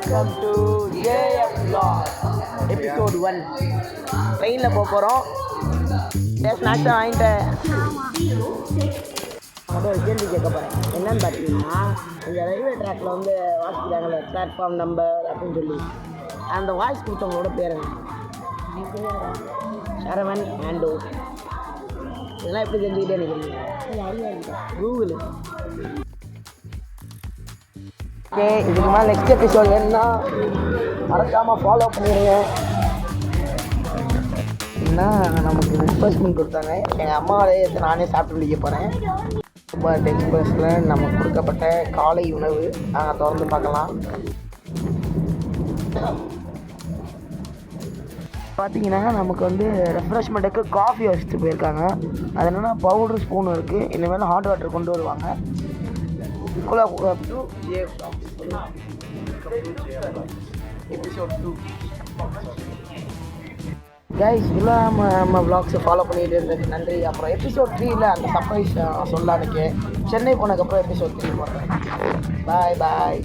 Welcome to JF Vlog episode 1. ட்ரெயினில் போக போகிறோம். ஸ்நாக்ஸ் வாங்கிட்டேன். ஒரு கேள்வி கேட்க போகிறேன். என்னன்னு பார்த்தீங்கன்னா, இந்த ரயில்வே ட்ராக்கில் வந்து வாசிக்கிறாங்களே பிளாட்ஃபார்ம் நம்பர் அப்படின்னு சொல்லி, அந்த வாய்ஸ் கொடுத்தவங்களோட பேர் என்ன? சரவன் ஆண்டோ. இதெல்லாம் எப்படி தெரிஞ்சுக்கிட்டே நினைக்கிறீங்க? கூகுள். ஓகே, இதுக்கு மேலே நெக்ஸ்ட் எபிசோட் வேணும்னா மறக்காமல் ஃபாலோ பண்ணிடுங்க. என்ன நமக்கு ரெஃப்ரெஷ்மெண்ட் கொடுத்தாங்க. எங்கள் அம்மாவோடய எடுத்து நானே சாப்பிட்டு முடிக்க போகிறேன். சூப்பர் எக்ஸ்பிரஸில் நமக்கு கொடுக்கப்பட்ட காலை உணவு நாங்கள் திறந்து பார்க்கலாம். பார்த்தீங்கன்னா நமக்கு வந்து ரெஃப்ரெஷ்மெண்ட்டுக்கு காஃபி வச்சுட்டு போயிருக்காங்க. அது என்னென்னா பவுடர் ஸ்பூன் இருக்குது. இனிமேல் ஹாட் வாட்டர் கொண்டு வருவாங்க. எபிசோட் 2 கைஸ், இவ்வளோ நம்ம வ்ளாக்ஸை ஃபாலோ பண்ணிட்டு இருந்ததுக்கு நன்றி. அப்புறம் எபிசோட் 3ல் அந்த சர்ப்ரைஸ் சொல்லலான்னு சென்னை போனதுக்கப்புறம் எபிசோட் 3 போடுறேன். பாய் பாய்.